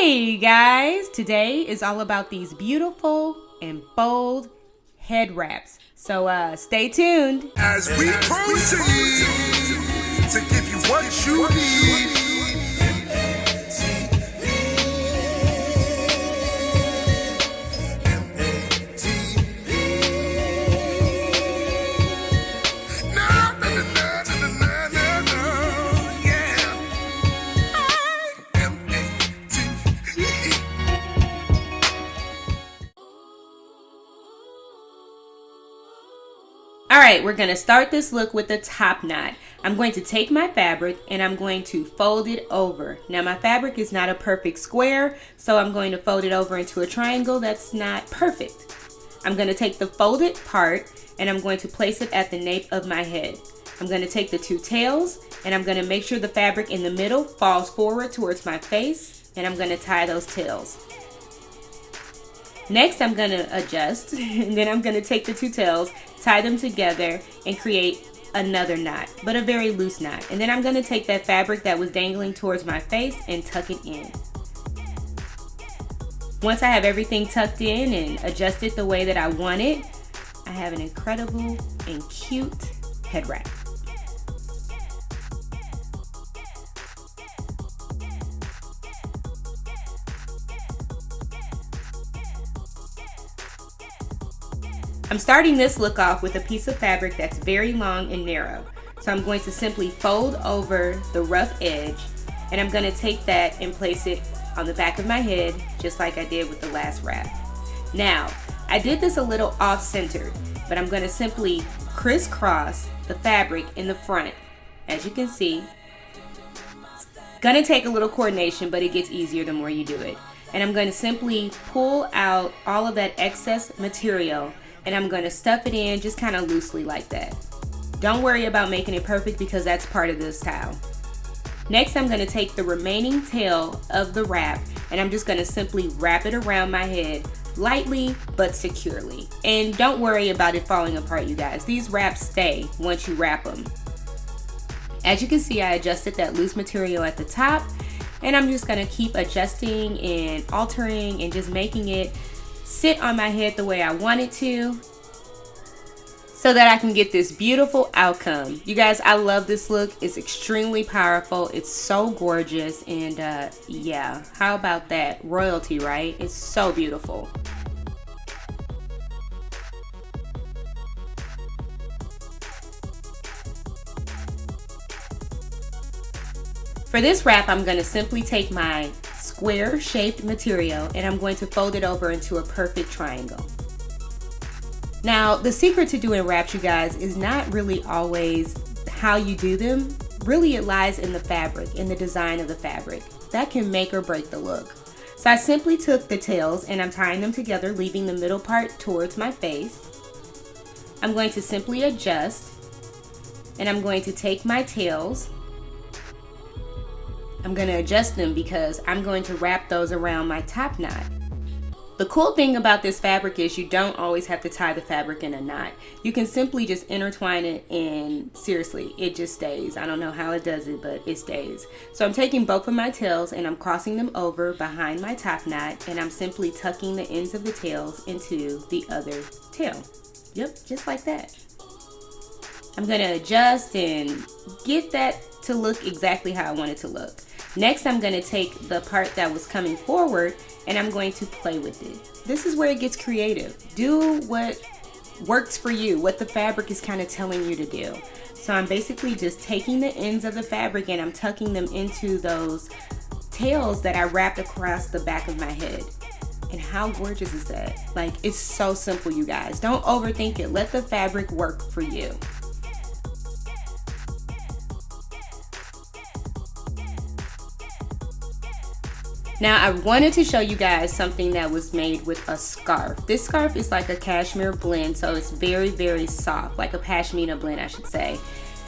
Hey guys, today is all about these beautiful and bold head wraps. So stay tuned. As we proceed to give you what you need. Alright, we're going to start this look with the top knot. I'm going to take my fabric and I'm going to fold it over. Now my fabric is not a perfect square, so I'm going to fold it over into a triangle that's not perfect. I'm going to take the folded part and I'm going to place it at the nape of my head. I'm going to take the two tails and I'm going to make sure the fabric in the middle falls forward towards my face, and I'm going to tie those tails. Next, I'm going to adjust, and then I'm going to take the two tails, tie them together, and create another knot, but a very loose knot. And then I'm going to take that fabric that was dangling towards my face and tuck it in. Once I have everything tucked in and adjusted the way that I want it, I have an incredible and cute head wrap. I'm starting this look off with a piece of fabric that's very long and narrow. So I'm going to simply fold over the rough edge, and I'm going to take that and place it on the back of my head just like I did with the last wrap. Now, I did this a little off-centered, but I'm going to simply crisscross the fabric in the front. As you can see, it's going to take a little coordination, but it gets easier the more you do it. And I'm going to simply pull out all of that excess material, and I'm going to stuff it in just kind of loosely like that. Don't worry about making it perfect because that's part of the style. Next, I'm going to take the remaining tail of the wrap and I'm just going to simply wrap it around my head lightly but securely. And don't worry about it falling apart, you guys. These wraps stay once you wrap them. As you can see, I adjusted that loose material at the top, and I'm just going to keep adjusting and altering and just making it sit on my head the way I want it to, so that I can get this beautiful outcome. You guys, I love this look. It's extremely powerful. It's so gorgeous, and yeah, how about that? Royalty, right? It's so beautiful. For this wrap, I'm going to simply take my square shaped material and I'm going to fold it over into a perfect triangle. Now, the secret to doing wraps, you guys, is not really always how you do them. Really, it lies in the fabric, in the design of the fabric. That can make or break the look. So I simply took the tails and I'm tying them together, leaving the middle part towards my face. I'm going to simply adjust, and I'm going to take my tails. I'm going to adjust them because I'm going to wrap those around my top knot. The cool thing about this fabric is you don't always have to tie the fabric in a knot. You can simply just intertwine it, and seriously, it just stays. I don't know how it does it, but it stays. So I'm taking both of my tails and I'm crossing them over behind my top knot, and I'm simply tucking the ends of the tails into the other tail. Yep, just like that. I'm going to adjust and get that to look exactly how I want it to look. Next, I'm going to take the part that was coming forward and I'm going to play with it. This is where it gets creative. Do what works for you, what the fabric is kind of telling you to do. So I'm basically just taking the ends of the fabric and I'm tucking them into those tails that I wrapped across the back of my head. And how gorgeous is that? Like, it's so simple, you guys. Don't overthink it. Let the fabric work for you. Now, I wanted to show you guys something that was made with a scarf. This scarf is like a cashmere blend, so it's very, very soft, like a pashmina blend, I should say.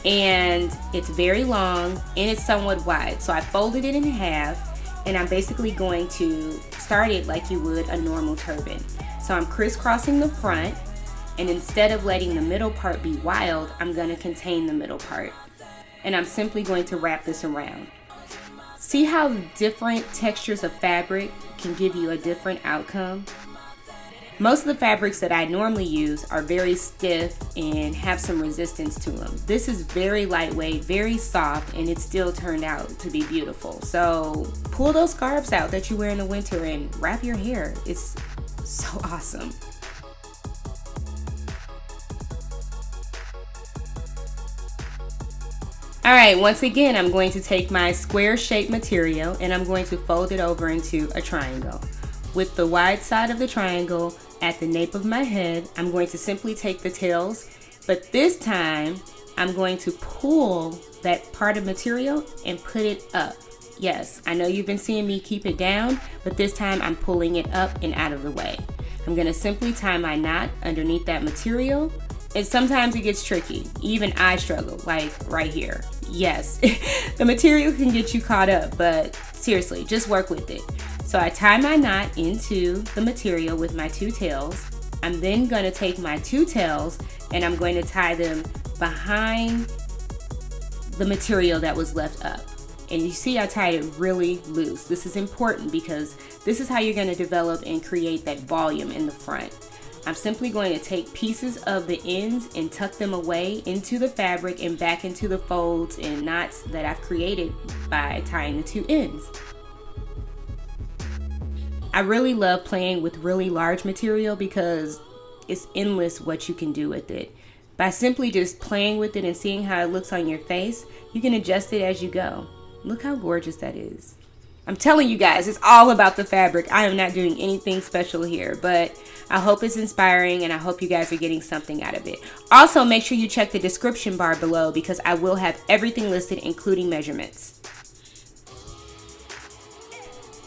And it's very long and it's somewhat wide. So I folded it in half and I'm basically going to start it like you would a normal turban. So I'm crisscrossing the front, and instead of letting the middle part be wild, I'm going to contain the middle part. And I'm simply going to wrap this around. See how different textures of fabric can give you a different outcome? Most of the fabrics that I normally use are very stiff and have some resistance to them. This is very lightweight, very soft, and it still turned out to be beautiful. So pull those scarves out that you wear in the winter and wrap your hair. It's so awesome. All right, once again, I'm going to take my square shaped material and I'm going to fold it over into a triangle. With the wide side of the triangle at the nape of my head, I'm going to simply take the tails, but this time I'm going to pull that part of material and put it up. Yes, I know you've been seeing me keep it down, but this time I'm pulling it up and out of the way. I'm going to simply tie my knot underneath that material. And sometimes it gets tricky. Even I struggle, like right here. Yes, the material can get you caught up, but seriously, just work with it. So I tie my knot into the material with my two tails. I'm then going to take my two tails and I'm going to tie them behind the material that was left up. And you see I tied it really loose. This is important because this is how you're going to develop and create that volume in the front. I'm simply going to take pieces of the ends and tuck them away into the fabric and back into the folds and knots that I've created by tying the two ends. I really love playing with really large material because it's endless what you can do with it. By simply just playing with it and seeing how it looks on your face, you can adjust it as you go. Look how gorgeous that is. I'm telling you guys, it's all about the fabric. I am not doing anything special here, but I hope it's inspiring and I hope you guys are getting something out of it. Also, make sure you check the description bar below because I will have everything listed, including measurements.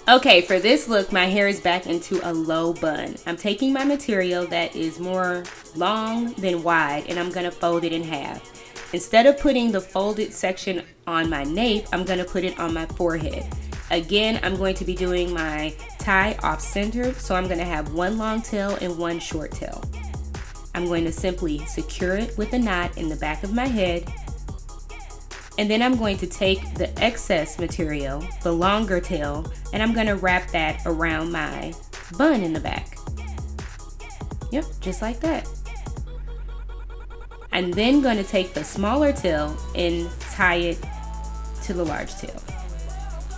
Okay, for this look, my hair is back into a low bun. I'm taking my material that is more long than wide and I'm gonna fold it in half. Instead of putting the folded section on my nape, I'm gonna put it on my forehead. Again, I'm going to be doing my tie off-centered, so I'm gonna have one long tail and one short tail. I'm going to simply secure it with a knot in the back of my head. And then I'm going to take the excess material, the longer tail, and I'm going to wrap that around my bun in the back. Yep, just like that. I'm then going to take the smaller tail and tie it to the large tail.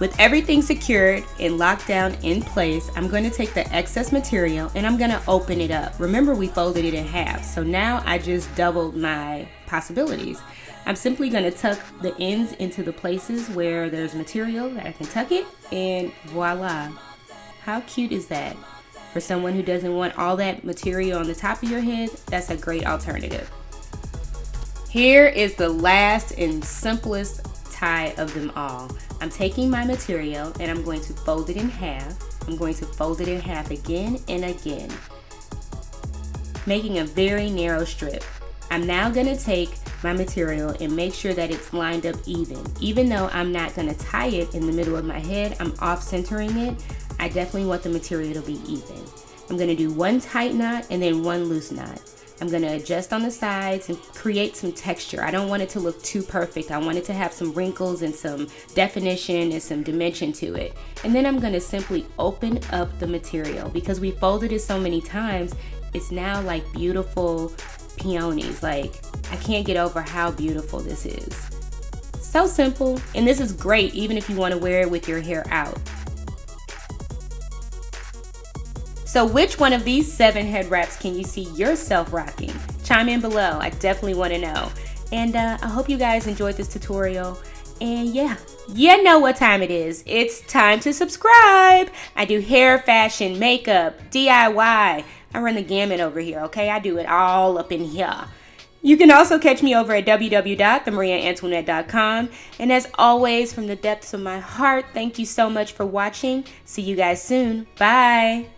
With everything secured and locked down in place, I'm going to take the excess material and I'm going to open it up. Remember, we folded it in half, so now I just doubled my possibilities. I'm simply going to tuck the ends into the places where there's material that I can tuck it, and voila. How cute is that? For someone who doesn't want all that material on the top of your head, that's a great alternative. Here is the last and simplest tie of them all. I'm taking my material and I'm going to fold it in half. I'm going to fold it in half again and again, making a very narrow strip. I'm now going to take my material and make sure that it's lined up even. Even though I'm not going to tie it in the middle of my head, I'm off centering it. I definitely want the material to be even. I'm going to do one tight knot and then one loose knot. I'm going to adjust on the sides and create some texture. I don't want it to look too perfect. I want it to have some wrinkles and some definition and some dimension to it. And then I'm going to simply open up the material because we folded it so many times. It's now like beautiful peonies. Like, I can't get over how beautiful this is. So simple, and this is great even if you want to wear it with your hair out. So which one of these 7 head wraps can you see yourself rocking? Chime in below, I definitely want to know. And I hope you guys enjoyed this tutorial. And yeah, you know what time it is. It's time to subscribe. I do hair, fashion, makeup, DIY. I run the gamut over here, okay? I do it all up in here. You can also catch me over at www.MariaAntoinette.com. And as always, from the depths of my heart, thank you so much for watching. See you guys soon. Bye.